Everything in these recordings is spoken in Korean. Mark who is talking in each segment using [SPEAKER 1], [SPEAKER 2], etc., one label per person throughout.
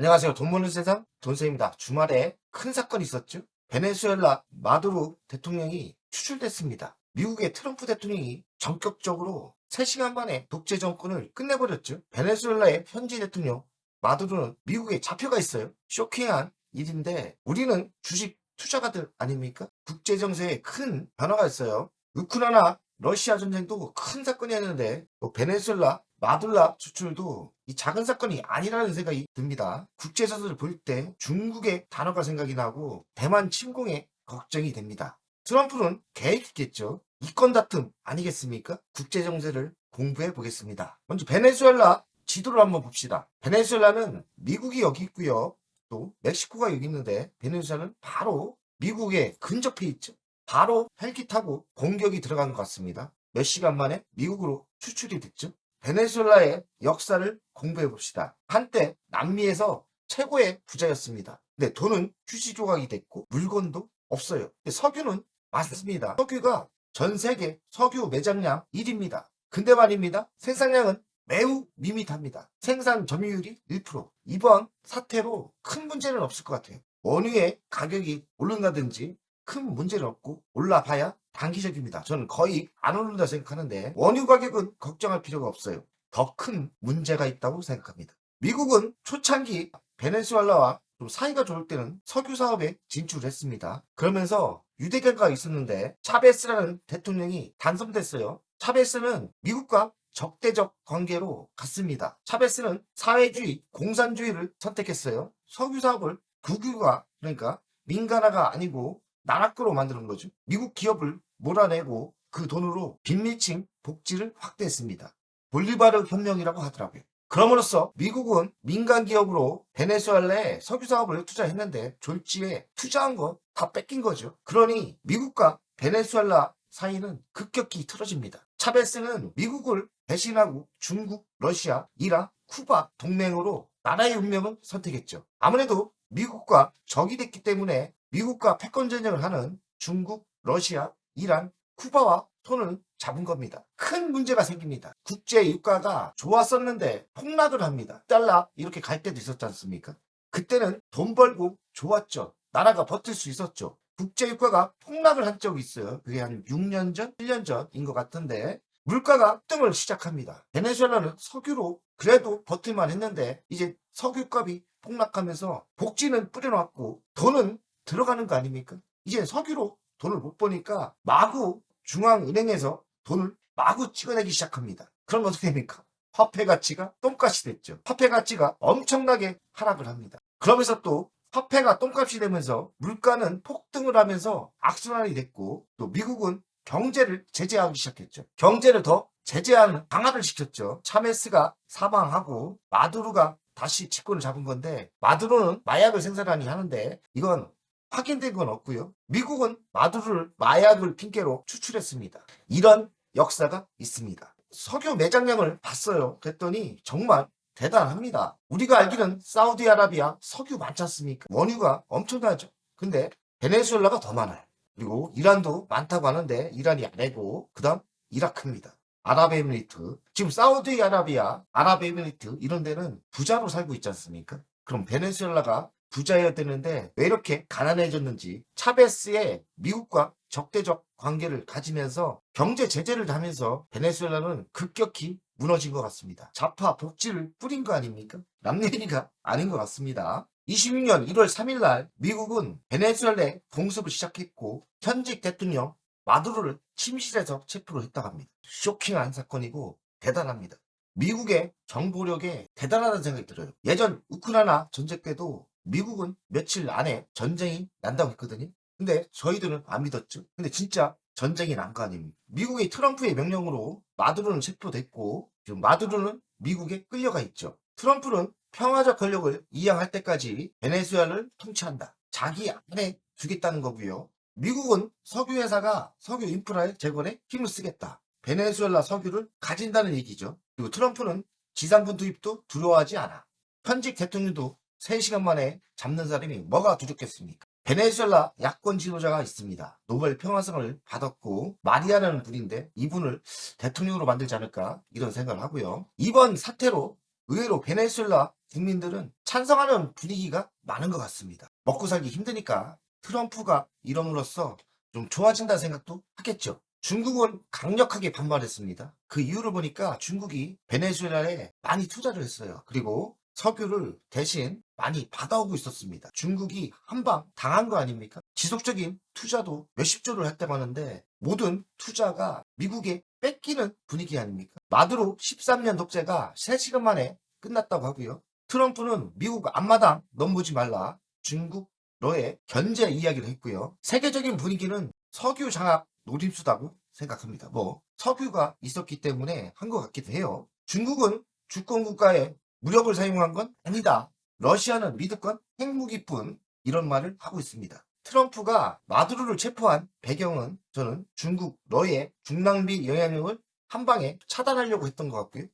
[SPEAKER 1] 안녕하세요. 돈 버는 세상 돈쌤입니다. 주말에 큰 사건이 있었죠. 베네수엘라 마두로 대통령이 추출됐습니다. 미국의 트럼프 대통령이 전격적으로 3시간 만에 독재 정권을 끝내버렸죠. 베네수엘라의 현지 대통령 마두로는 미국에 잡혀가 있어요. 쇼킹한 일인데 우리는 주식 투자가들 아닙니까? 국제 정세에 큰 변화가 있어요. 우크라이나 러시아 전쟁도 큰 사건이었는데 베네수엘라 마둘라 추출도 이 작은 사건이 아니라는 생각이 듭니다. 국제사설을 볼 때 중국의 단어가 생각이 나고 대만 침공에 걱정이 됩니다. 트럼프는 계획 있겠죠. 이권 다툼 아니겠습니까? 국제정세를 공부해 보겠습니다. 먼저 베네수엘라 지도를 한번 봅시다. 베네수엘라는 미국이 여기 있고요. 또 멕시코가 여기 있는데 베네수엘라는 바로 미국에 근접해 있죠. 바로 헬기 타고 공격이 들어간 것 같습니다. 몇 시간 만에 미국으로 추출이 됐죠. 베네수엘라의 역사를 공부해 봅시다. 한때 남미에서 최고의 부자였습니다. 근데 돈은 휴지 조각이 됐고 물건도 없어요. 근데 석유는 많습니다. 석유가 전 세계 석유 매장량 1위입니다. 근데 말입니다. 생산량은 매우 밋밋합니다. 생산 점유율이 1%. 이번 사태로 큰 문제는 없을 것 같아요. 원유의 가격이 오른다든지 큰 문제는 없고 올라봐야 단기적입니다. 저는 거의 안 오른다 생각하는데 원유 가격은 걱정할 필요가 없어요. 더 큰 문제가 있다고 생각합니다. 미국은 초창기 베네수엘라와 좀 사이가 좋을 때는 석유 사업에 진출했습니다. 그러면서 유대교가 있었는데 차베스라는 대통령이 당선됐어요. 차베스는 미국과 적대적 관계로 갔습니다. 차베스는 사회주의, 공산주의를 선택했어요. 석유 사업을 국유가 그러니까 민간화가 아니고 나라거로 만드는 거죠. 미국 기업을 몰아내고 그 돈으로 빈민층 복지를 확대했습니다. 볼리바르 혁명이라고 하더라고요. 그럼으로써 미국은 민간 기업으로 베네수엘라에 석유 사업을 투자했는데 졸지에 투자한 거 다 뺏긴 거죠. 그러니 미국과 베네수엘라 사이는 급격히 틀어집니다. 차베스는 미국을 배신하고 중국, 러시아, 이란, 쿠바 동맹으로 나라의 운명을 선택했죠. 아무래도 미국과 적이 됐기 때문에 미국과 패권 전쟁을 하는 중국, 러시아, 이란, 쿠바와 손을 잡은 겁니다. 큰 문제가 생깁니다. 국제 유가가 좋았었는데 폭락을 합니다. 달러 이렇게 갈 때도 있었지 않습니까? 그때는 돈 벌고 좋았죠. 나라가 버틸 수 있었죠. 국제 유가가 폭락을 한 적이 있어요. 그게 한 6년 전, 1년 전인 것 같은데 물가가 등을 시작합니다. 베네수엘라는 석유로 그래도 버틸만 했는데 이제 석유값이 폭락하면서 복지는 뿌려놨고 돈은 들어가는 거 아닙니까? 이제 석유로 돈을 못 버니까 마구 중앙은행에서 돈을 마구 찍어내기 시작합니다. 그럼 어떻게 됩니까? 화폐 가치가 똥값이 됐죠. 화폐 가치가 엄청나게 하락을 합니다. 그러면서 또 화폐가 똥값이 되면서 물가는 폭등을 하면서 악순환이 됐고 또 미국은 경제를 제재하기 시작했죠. 경제를 더 제재하는 강화를 시켰죠. 차메스가 사망하고 마두로가 다시 집권을 잡은 건데 마두로는 마약을 생산하니 하는데 이건 확인된 건 없고요. 미국은 마두로를 마약을 핑계로 추출했습니다. 이런 역사가 있습니다. 석유 매장량을 봤어요. 그랬더니 정말 대단합니다. 우리가 알기는 사우디아라비아 석유 많지 않습니까? 원유가 엄청나죠. 근데 베네수엘라가 더 많아요. 그리고 이란도 많다고 하는데 이란이 아니고 그 다음 이라크입니다. 아랍에미리트. 지금 사우디아라비아, 아랍에미리트 이런 데는 부자로 살고 있지 않습니까? 그럼 베네수엘라가 부자여야 되는데 왜 이렇게 가난해졌는지 차베스의 미국과 적대적 관계를 가지면서 경제 제재를 하면서 베네수엘라는 급격히 무너진 것 같습니다. 좌파 복지를 뿌린 거 아닙니까? 남 얘기가 아닌 것 같습니다. 26년 1월 3일 날 미국은 베네수엘라에 공습을 시작했고 현직 대통령 마두로를 침실에서 체포를 했다고 합니다. 쇼킹한 사건이고 대단합니다. 미국의 정보력에 대단하다는 생각이 들어요. 예전 우크라이나 전쟁 때도 미국은 며칠 안에 전쟁이 난다고 했거든요. 근데 저희들은 안 믿었죠. 근데 진짜 전쟁이 난 거 아닙니까? 미국의 트럼프의 명령으로 마두로는 체포됐고 지금 마두로는 미국에 끌려가 있죠. 트럼프는 평화적 권력을 이양할 때까지 베네수엘라를 통치한다. 자기 안에 주겠다는 거고요. 미국은 석유 회사가 석유 인프라의 재건에 힘을 쓰겠다. 베네수엘라 석유를 가진다는 얘기죠. 그리고 트럼프는 지상군 투입도 두려워하지 않아. 현직 대통령도 3시간 만에 잡는 사람이 뭐가 두렵겠습니까? 베네수엘라 야권 지도자가 있습니다. 노벨 평화상을 받았고 마리아라는 분인데 이분을 대통령으로 만들지 않을까 이런 생각을 하고요. 이번 사태로 의외로 베네수엘라 국민들은 찬성하는 분위기가 많은 것 같습니다. 먹고 살기 힘드니까 트럼프가 이름으로써 좀 좋아진다는 생각도 하겠죠. 중국은 강력하게 반발했습니다. 그 이유를 보니까 중국이 베네수엘라에 많이 투자를 했어요. 그리고 석유를 대신 많이 받아오고 있었습니다. 중국이 한방 당한 거 아닙니까? 지속적인 투자도 몇십조를 했다고 하는데 모든 투자가 미국에 뺏기는 분위기 아닙니까? 마두로 13년 독재가 3시간 만에 끝났다고 하고요. 트럼프는 미국 앞마당 넘보지 말라 중국 너의 견제 이야기를 했고요. 세계적인 분위기는 석유 장악 노림수다고 생각합니다. 뭐 석유가 있었기 때문에 한 것 같기도 해요. 중국은 주권 국가에 무력을 사용한 건 아니다. 러시아는 믿을건 핵무기뿐 이런 말을 하고 있습니다. 트럼프가 마두로를 체포한 배경은 저는 중국 너의 중남미 영향력을 한 방에 차단하려고 했던 것 같고요.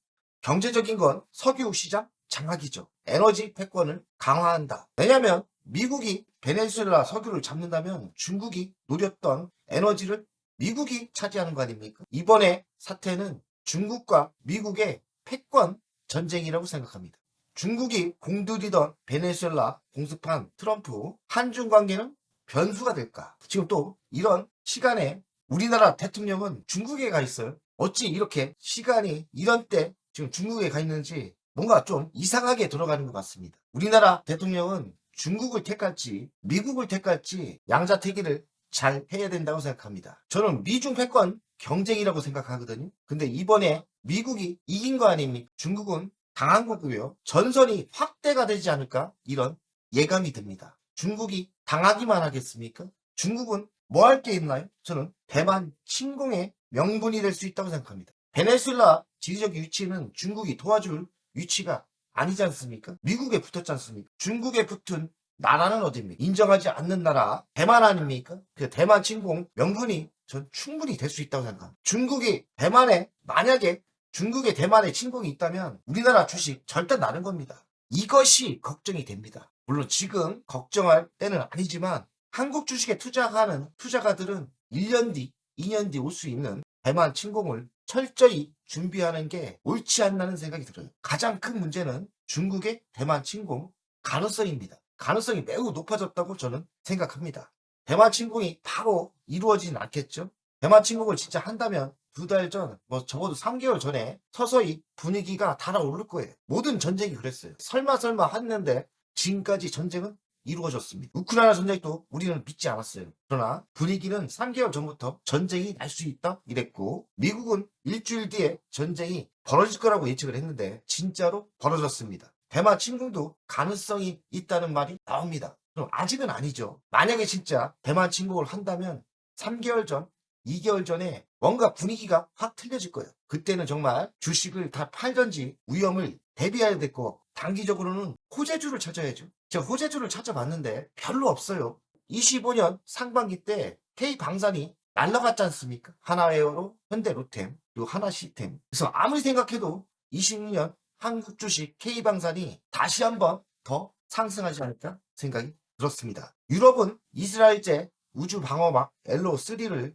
[SPEAKER 1] 경제적인 건 석유 시장 장악이죠. 에너지 패권을 강화한다. 왜냐하면 미국이 베네수엘라 석유를 잡는다면 중국이 노렸던 에너지를 미국이 차지하는 거 아닙니까? 이번에 사태는 중국과 미국의 패권 전쟁이라고 생각합니다. 중국이 공들이던 베네수엘라 공습한 트럼프 한중 관계는 변수가 될까? 지금 또 이런 시간에 우리나라 대통령은 중국에 가 있어요. 어찌 이렇게 시간이 이런 때 지금 중국에 가 있는지 뭔가 좀 이상하게 돌아가는 것 같습니다. 우리나라 대통령은 중국을 택할지 미국을 택할지 양자택일을 잘 해야 된다고 생각합니다. 저는 미중 패권 경쟁이라고 생각하거든요. 근데 이번에 미국이 이긴 거 아닙니까? 중국은 당한 거고요. 전선이 확대가 되지 않을까? 이런 예감이 듭니다. 중국이 당하기만 하겠습니까? 중국은 뭐 할 게 있나요? 저는 대만 침공의 명분이 될 수 있다고 생각합니다. 베네수엘라 지리적 위치는 중국이 도와줄 위치가 아니지 않습니까? 미국에 붙었지 않습니까? 중국에 붙은 나라는 어디입니까? 인정하지 않는 나라 대만 아닙니까? 그 대만 침공 명분이 전 충분히 될 수 있다고 생각합니다. 중국이 대만에 만약에 중국의 대만에 침공이 있다면 우리나라 주식 절대 나는 겁니다. 이것이 걱정이 됩니다. 물론 지금 걱정할 때는 아니지만 한국 주식에 투자하는 투자가들은 1년 뒤, 2년 뒤 올 수 있는 대만 침공을 철저히 준비하는 게 옳지 않나는 생각이 들어요. 가장 큰 문제는 중국의 대만 침공 가능성입니다. 가능성이 매우 높아졌다고 저는 생각합니다. 대만 침공이 바로 이루어지진 않겠죠. 대만 침공을 진짜 한다면 2달 전, 뭐 적어도 3개월 전에 서서히 분위기가 달아오를 거예요. 모든 전쟁이 그랬어요. 설마 했는데 지금까지 전쟁은 이루어졌습니다. 우크라이나 전쟁도 우리는 믿지 않았어요. 그러나 분위기는 3개월 전부터 전쟁이 날 수 있다 이랬고 미국은 일주일 뒤에 전쟁이 벌어질 거라고 예측을 했는데 진짜로 벌어졌습니다. 대만 침공도 가능성이 있다는 말이 나옵니다. 그럼 아직은 아니죠. 만약에 진짜 대만 침공을 한다면 3개월 전, 2개월 전에 뭔가 분위기가 확 틀려질 거예요. 그때는 정말 주식을 다 팔던지 위험을 대비해야 될 거 단기적으로는 호재주를 찾아야죠. 제가 호재주를 찾아봤는데 별로 없어요. 25년 상반기 때 K방산이 날라갔지 않습니까? 하나에어로 현대로템 그리고 하나시스템. 그래서 아무리 생각해도 26년 한국 주식 K방산이 다시 한번 더 상승하지 않을까 생각이 들었습니다. 유럽은 이스라엘제 우주 방어막 엘로3를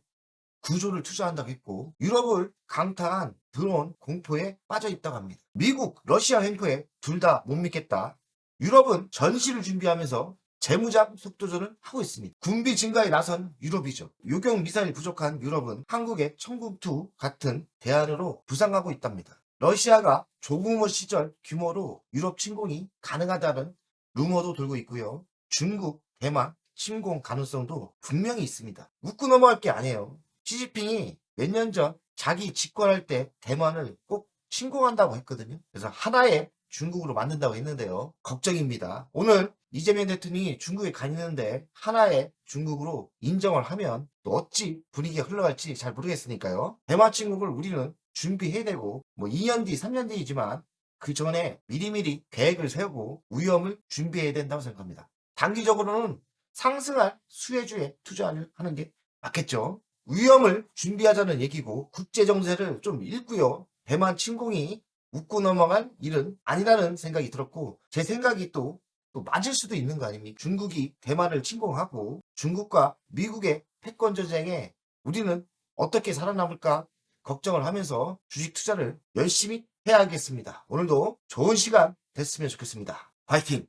[SPEAKER 1] 9조를 투자한다고 했고 유럽을 강타한 드론 공포에 빠져 있다고 합니다. 미국, 러시아 횡포에 둘 다 못 믿겠다. 유럽은 전시를 준비하면서 재무장 속도전을 하고 있습니다. 군비 증가에 나선 유럽이죠. 요격 미사일 부족한 유럽은 한국의 청국2 같은 대안으로 부상하고 있답니다. 러시아가 조부모 시절 규모로 유럽 침공이 가능하다는 루머도 돌고 있고요. 중국, 대만 침공 가능성도 분명히 있습니다. 웃고 넘어갈 게 아니에요. 시진핑이 몇 년 전 자기 집권할 때 대만을 꼭 침공한다고 했거든요. 그래서 하나의 중국으로 만든다고 했는데요. 걱정입니다. 오늘 이재명 대통령이 중국에 가 있는데 하나의 중국으로 인정을 하면 또 어찌 분위기가 흘러갈지 잘 모르겠으니까요. 대만 침공을 우리는 준비해야 되고 뭐 2년 뒤, 3년 뒤이지만 그 전에 미리미리 계획을 세우고 위험을 준비해야 된다고 생각합니다. 단기적으로는 상승할 수혜주에 투자를 하는 게 맞겠죠. 위험을 준비하자는 얘기고 국제정세를 좀 읽고요. 대만 침공이 웃고 넘어갈 일은 아니라는 생각이 들었고 제 생각이 또 맞을 수도 있는 거 아닙니까? 중국이 대만을 침공하고 중국과 미국의 패권 전쟁에 우리는 어떻게 살아남을까 걱정을 하면서 주식 투자를 열심히 해야겠습니다. 오늘도 좋은 시간 됐으면 좋겠습니다. 화이팅!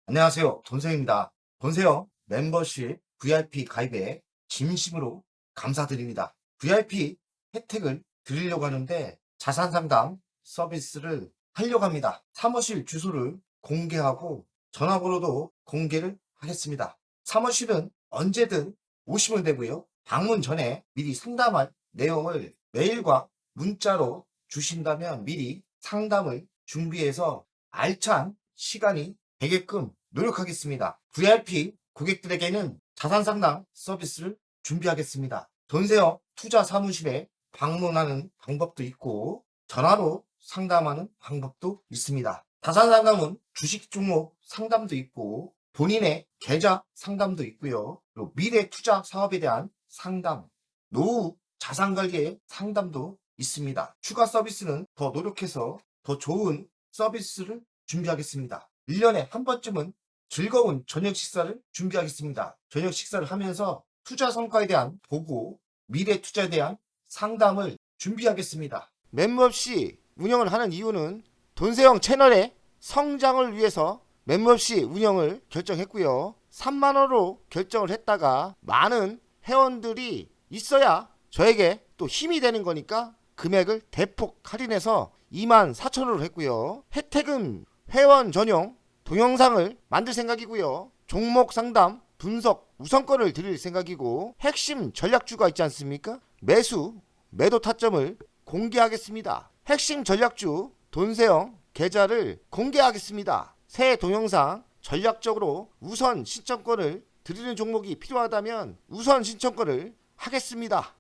[SPEAKER 1] 안녕하세요. 돈세입니다. 돈세요 멤버십 VIP 가입에 진심으로 감사드립니다. VIP 혜택을 드리려고 하는데 자산상담 서비스를 하려고 합니다. 사무실 주소를 공개하고 전화번호도 공개를 하겠습니다. 사무실은 언제든 오시면 되고요. 방문 전에 미리 상담할 내용을 메일과 문자로 주신다면 미리 상담을 준비해서 알찬 시간이 되게끔 노력하겠습니다. VIP 고객들에게는 자산상담 서비스를 준비하겠습니다. 돈세요 투자 사무실에 방문하는 방법도 있고 전화로 상담하는 방법도 있습니다. 자산상담은 주식 종목 상담도 있고 본인의 계좌 상담도 있고요. 그리고 미래 투자 사업에 대한 상담, 노후 자산관리의 상담도 있습니다. 추가 서비스는 더 노력해서 더 좋은 서비스를 준비하겠습니다. 1년에 한 번쯤은 즐거운 저녁 식사를 준비하겠습니다. 저녁 식사를 하면서 투자 성과에 대한 보고, 미래 투자에 대한 상담을 준비하겠습니다. 멤버십 운영을 하는 이유는 돈세형 채널의 성장을 위해서 멤버십 운영을 결정했고요. 3만원으로 결정을 했다가 많은 회원들이 있어야 저에게 또 힘이 되는 거니까 금액을 대폭 할인해서 24,000원으로 했고요. 혜택은 회원 전용 동영상을 만들 생각이고요. 종목 상담, 분석, 우선권을 드릴 생각이고 핵심 전략주가 있지 않습니까? 매수, 매도 타점을 공개하겠습니다. 핵심 전략주 돈세형 계좌를 공개하겠습니다. 새 동영상 전략적으로 우선 신청권을 드리는 종목이 필요하다면 우선 신청권을 하겠습니다.